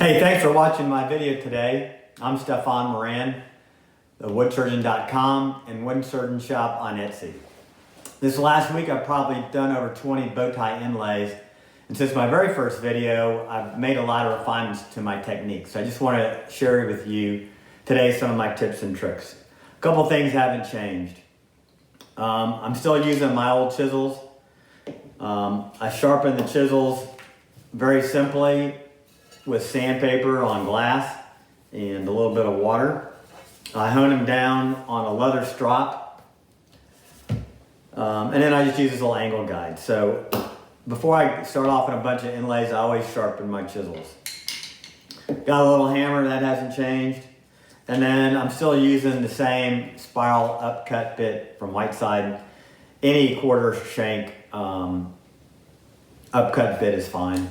Hey, thanks for watching my video today. I'm Stefan Moran, the woodsurgeon.com and Wooden Surgeon Shop on Etsy. This last week I've probably done over 20 bow tie inlays, and since my very first video I've made a lot of refinements to my technique. So I just want to share with you today some of my tips and tricks. A couple things haven't changed. I'm still using my old chisels. I sharpen the chisels very simply with sandpaper on glass and a little bit of water. I hone them down on a leather strop, and then I just use this little angle guide. So before I start off in a bunch of inlays, I always sharpen my chisels. Got a little hammer, that hasn't changed. And then I'm still using the same spiral upcut bit from Whiteside. Any quarter shank upcut bit is fine.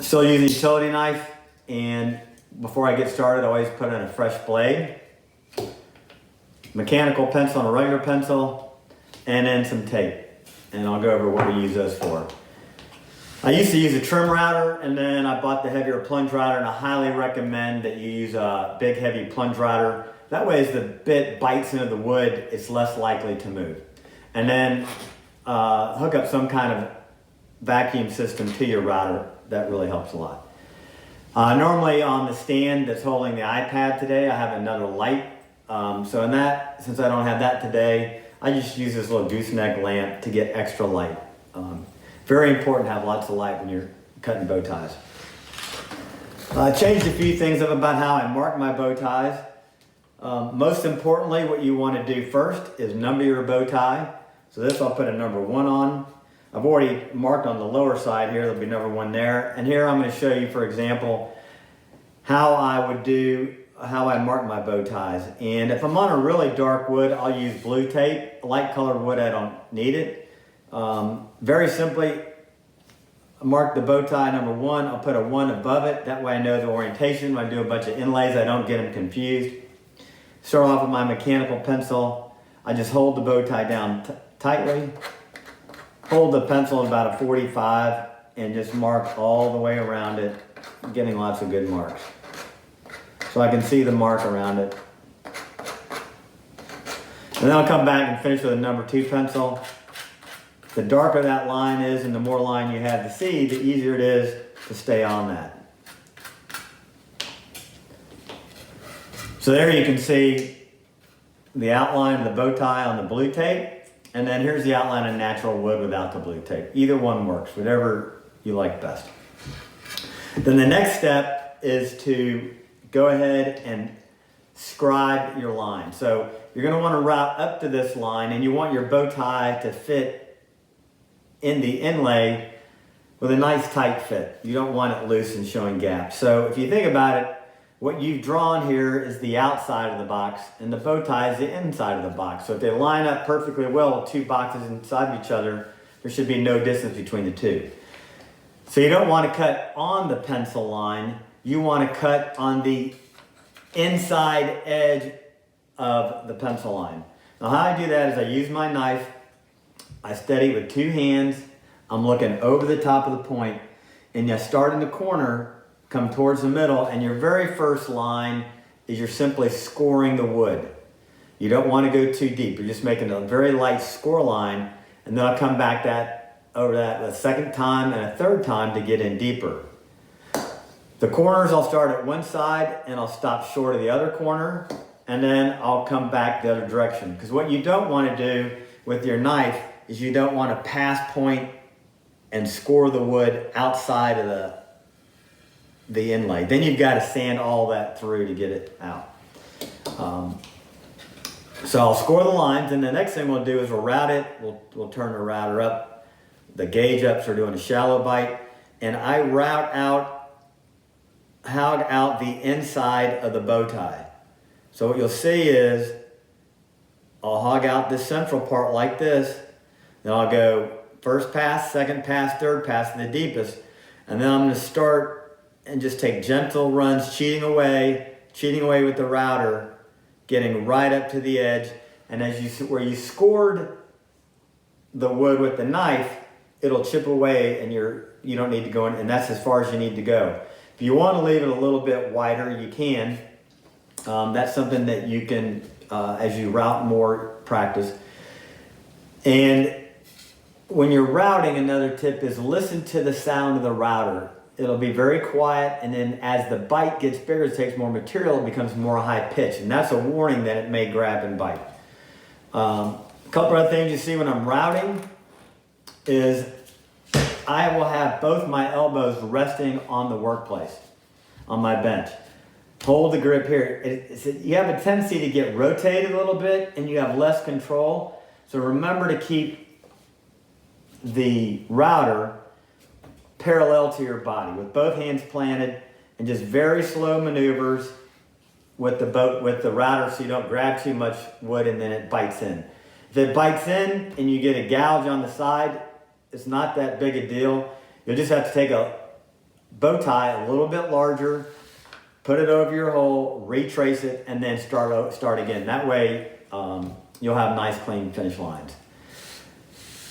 Still using a utility knife, and before I get started I always put in a fresh blade, mechanical pencil and a regular pencil, and then some tape. And I'll go over what we use those for. I used to use a trim router, and then I bought the heavier plunge router, and I highly recommend that you use a big heavy plunge router. That way as the bit bites into the wood, it's less likely to move. And then hook up some kind of vacuum system to your router. That really helps a lot. Normally on the stand that's holding the iPad today, I have another light. So in that, since I don't have that today, I just use this little gooseneck lamp to get extra light. Very important to have lots of light when you're cutting bow ties. I changed a few things up about how I mark my bow ties. Most importantly, what you want to do first is number your bow tie. So this I'll put a number 1 on. I've already marked on the lower side here, there'll be number 1 there. And here I'm going to show you, for example, how I mark my bow ties. And if I'm on a really dark wood, I'll use blue tape. Light colored wood, I don't need it. Very simply, mark the bow tie number 1. I'll put a 1 above it. That way I know the orientation. When I do a bunch of inlays, I don't get them confused. Start off with my mechanical pencil. I just hold the bow tie down tightly. Hold the pencil at about a 45 and just mark all the way around it, getting lots of good marks. So I can see the mark around it. And then I'll come back and finish with a number 2 pencil. The darker that line is and the more line you have to see, the easier it is to stay on that. So there you can see the outline of the bow tie on the blue tape. And then here's the outline of natural wood without the blue tape. Either one works, whatever you like best. Then the next step is to go ahead and scribe your line. So you're going to want to route up to this line, and you want your bow tie to fit in the inlay with a nice tight fit. You don't want it loose and showing gaps. So if you think about it, what you've drawn here is the outside of the box, and the bow tie is the inside of the box. So if they line up perfectly well with 2 boxes inside of each other, there should be no distance between the 2. So you don't want to cut on the pencil line, you want to cut on the inside edge of the pencil line. Now how I do that is I use my knife, I steady with 2 hands, I'm looking over the top of the point, and you start in the corner, come towards the middle, and your very first line is you're simply scoring the wood. You don't want to go too deep. You're just making a very light score line, and then I'll come back over that a second time and a third time to get in deeper. The corners I'll start at one side and I'll stop short of the other corner, and then I'll come back the other direction. Because what you don't want to do with your knife is you don't want to pass point and score the wood outside of the inlay. Then you've got to sand all that through to get it out. So I'll score the lines, and the next thing we'll do is we'll route it. We'll turn the router up, the gauge up, so we're doing a shallow bite, and I hog out the inside of the bow tie. So what you'll see is I'll hog out this central part like this, then I'll go first pass, second pass, third pass to the deepest, and then I'm going to start and just take gentle runs, cheating away with the router, getting right up to the edge. And where you scored the wood with the knife, it'll chip away, and you don't need to go in, and that's as far as you need to go. If you want to leave it a little bit wider, you can. That's something that you can, as you route more, practice. And when you're routing, another tip is listen to the sound of the router. It'll be very quiet, and then as the bite gets bigger, it takes more material, it becomes more high pitch, and that's a warning that it may grab and bite. A couple of things you see when I'm routing is I will have both my elbows resting on the workplace, on my bench. Hold the grip here. You have a tendency to get rotated a little bit, and you have less control. So remember to keep the router parallel to your body with both hands planted, and just very slow maneuvers with the router so you don't grab too much wood and then it bites in. If it bites in and you get a gouge on the side, it's not that big a deal. You'll just have to take a bow tie a little bit larger, put it over your hole, retrace it, and then start again. That way you'll have nice clean finish lines.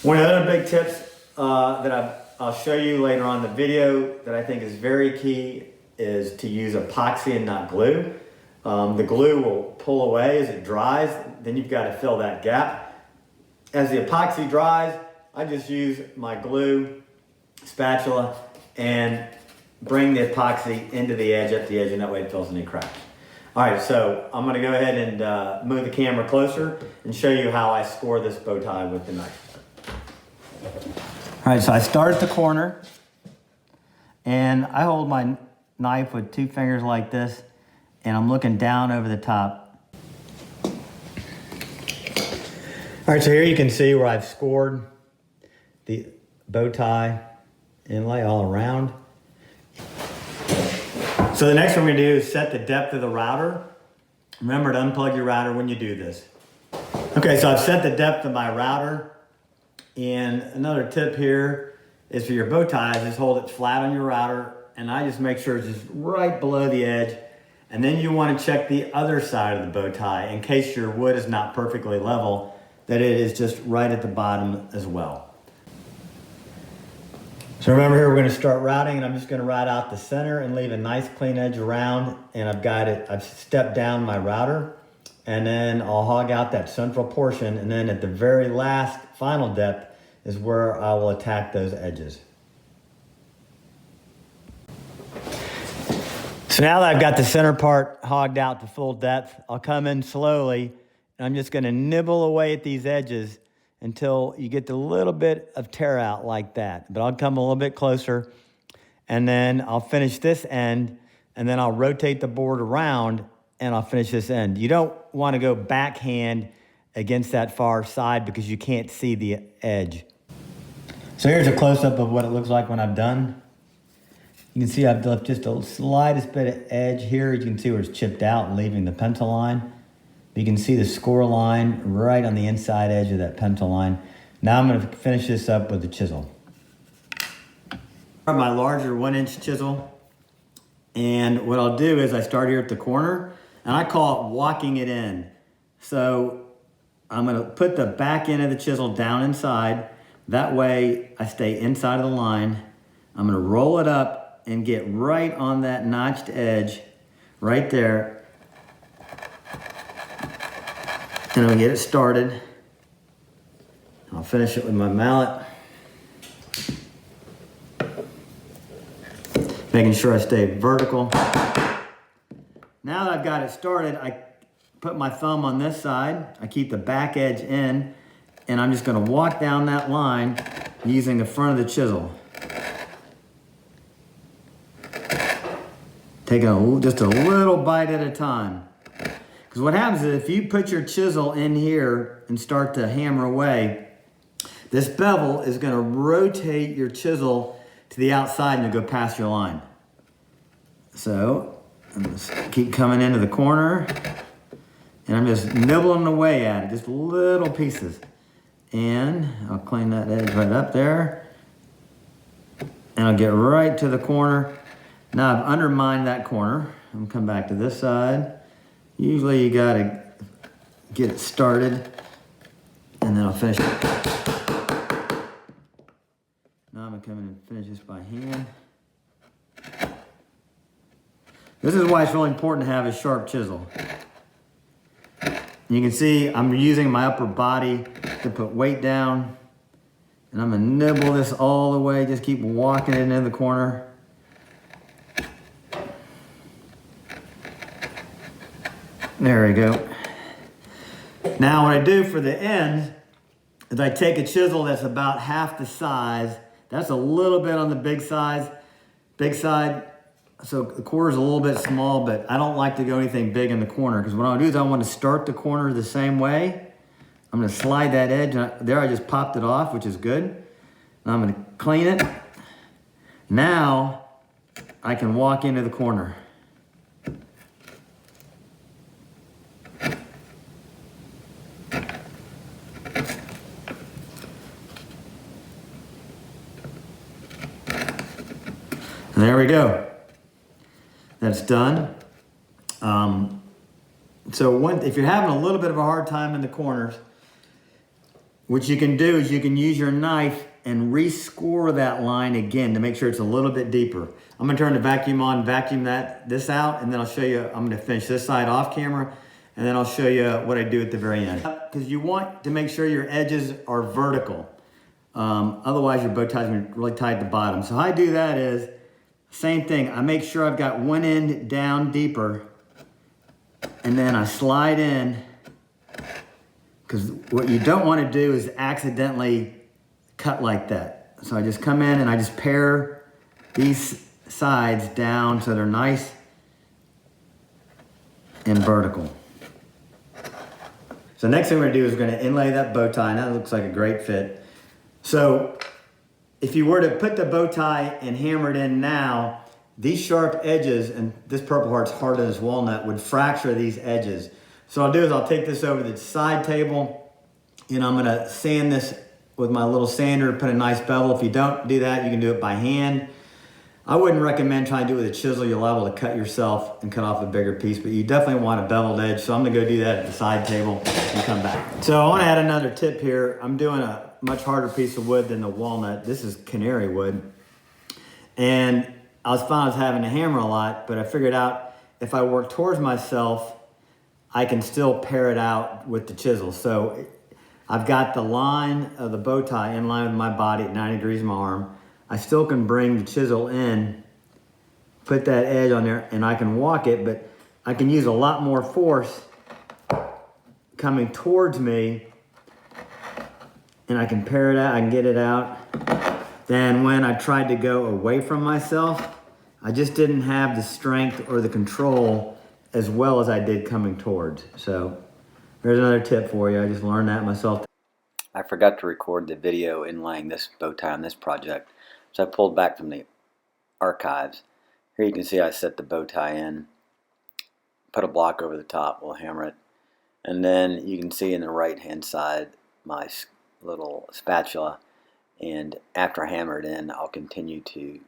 One of the other big tips that I'll show you later on in the video that I think is very key is to use epoxy and not glue. The glue will pull away as it dries, then you've got to fill that gap. As the epoxy dries, I just use my glue spatula and bring the epoxy into the edge, up the edge, and that way it fills any cracks. All right, so I'm gonna go ahead and move the camera closer and show you how I score this bow tie with the knife. All right, so I start at the corner, and I hold my knife with two fingers like this, and I'm looking down over the top. All right, so here you can see where I've scored the bow tie inlay all around. So the next thing we're gonna do is set the depth of the router. Remember to unplug your router when you do this. Okay, so I've set the depth of my router. And another tip here is for your bow ties, just hold it flat on your router, and I just make sure it's just right below the edge. And then you want to check the other side of the bow tie in case your wood is not perfectly level, that it is just right at the bottom as well. So remember here, we're going to start routing, and I'm just going to route out the center and leave a nice clean edge around. And I've stepped down my router, and then I'll hog out that central portion, and then at the very last final depth is where I will attack those edges. So now that I've got the center part hogged out to full depth, I'll come in slowly, and I'm just gonna nibble away at these edges until you get the little bit of tear out like that. But I'll come a little bit closer, and then I'll finish this end, and then I'll rotate the board around, and I'll finish this end. You don't want to go backhand against that far side because you can't see the edge. So here's a close-up of what it looks like when I'm done. You can see I've left just the slightest bit of edge here. You can see where it's chipped out and leaving the pencil line. You can see the score line right on the inside edge of that pencil line. Now I'm going to finish this up with the chisel. My larger 1-inch chisel. And what I'll do is I start here at the corner, and I call it walking it in. So I'm gonna put the back end of the chisel down inside. That way I stay inside of the line. I'm gonna roll it up and get right on that notched edge, right there. And I'll get it started. I'll finish it with my mallet. Making sure I stay vertical. Now that I've got it started, I put my thumb on this side. I keep the back edge in, and I'm just gonna walk down that line using the front of the chisel. Taking just a little bite at a time. Because what happens is if you put your chisel in here and start to hammer away, this bevel is gonna rotate your chisel to the outside and you'll go past your line. So, I'm just keep coming into the corner, and I'm just nibbling away at it, just little pieces. And I'll clean that edge right up there, and I'll get right to the corner. Now I've undermined that corner. I'm gonna come back to this side. Usually you gotta get it started, and then I'll finish it. Now I'm gonna come in and finish this by hand. This is why it's really important to have a sharp chisel. You can see I'm using my upper body to put weight down. And I'm gonna nibble this all the way, just keep walking it into the corner. There we go. Now what I do for the end is I take a chisel that's about half the size. That's a little bit on the big side. So the corner's a little bit small, but I don't like to go anything big in the corner because what I do is I want to start the corner the same way. I'm gonna slide that edge, there I just popped it off, which is good. Now I'm gonna clean it. Now I can walk into the corner. And there we go. That's done. If you're having a little bit of a hard time in the corners, what you can do is you can use your knife and rescore that line again to make sure it's a little bit deeper. I'm gonna turn the vacuum on, vacuum this out, and then I'll show you, I'm gonna finish this side off camera, and then I'll show you what I do at the very end. Because you want to make sure your edges are vertical. Otherwise your bow tie's gonna be really tight at the bottom. So how I do that is, same thing, I make sure I've got one end down deeper, and then I slide in, because what you don't want to do is accidentally cut like that. So I just come in and I just pare these sides down so they're nice and vertical. So next thing we're gonna do is we're gonna inlay that bow tie, and that looks like a great fit. So if you were to put the bow tie and hammer it in now, these sharp edges, and this Purple Heart's hard as walnut, would fracture these edges. So what I'll do is I'll take this over to the side table, and I'm gonna sand this with my little sander, put a nice bevel. If you don't do that, you can do it by hand. I wouldn't recommend trying to do it with a chisel. You're liable to cut yourself and cut off a bigger piece, but you definitely want a beveled edge. So I'm gonna go do that at the side table and come back. So I wanna add another tip here. I'm doing a much harder piece of wood than the walnut. This is canary wood. And I was having to hammer a lot, but I figured out if I work towards myself, I can still pare it out with the chisel. So I've got the line of the bow tie in line with my body at 90 degrees of my arm. I still can bring the chisel in, put that edge on there, and I can walk it, but I can use a lot more force coming towards me, and I can pare it out, I can get it out. Then when I tried to go away from myself, I just didn't have the strength or the control as well as I did coming towards. So there's another tip for you. I just learned that myself. I forgot to record the video inlaying this bow tie on this project, so I pulled back from the archives. Here you can see I set the bow tie in, put a block over the top, we'll hammer it, and then you can see in the right hand side my little spatula, and after I hammer it in, I'll continue to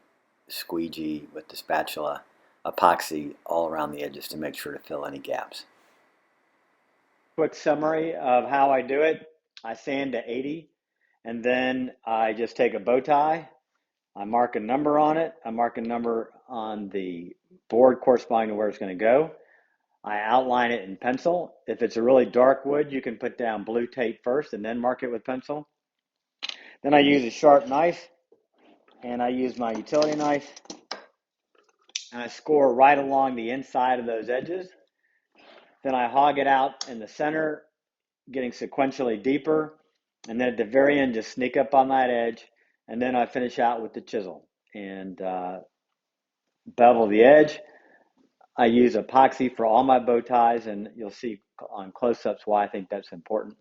squeegee with the spatula epoxy all around the edges to make sure to fill any gaps. Quick summary of how I do it. I sand to 80, and then I just take a bow tie, I mark a number on it, I mark a number on the board corresponding to where it's going to go. I outline it in pencil. If it's a really dark wood, you can put down blue tape first and then mark it with pencil. Then I use a sharp knife, and I use my utility knife, and I score right along the inside of those edges. Then I hog it out in the center, getting sequentially deeper, and then at the very end just sneak up on that edge, and then I finish out with the chisel and bevel the edge. I use epoxy for all my bow ties, and you'll see on close-ups why I think that's important.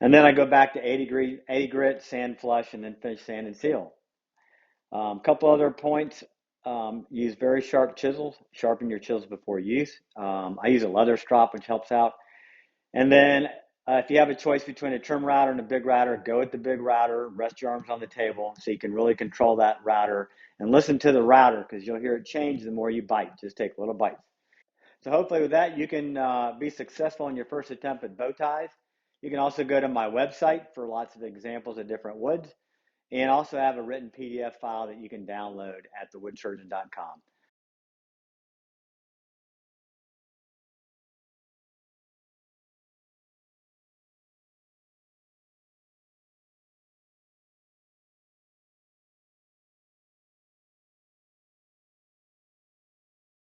And then I go back to 80 grit, sand flush, and then finish sand and seal. Couple other points. Use very sharp chisels. Sharpen your chisels before use. I use a leather strop, which helps out. And then if you have a choice between a trim router and a big router, go with the big router. Rest your arms on the table so you can really control that router. And listen to the router, because you'll hear it change the more you bite. Just take little bites. So hopefully with that, you can be successful in your first attempt at bow ties. You can also go to my website for lots of examples of different woods, and also have a written PDF file that you can download at thewoodsurgeon.com.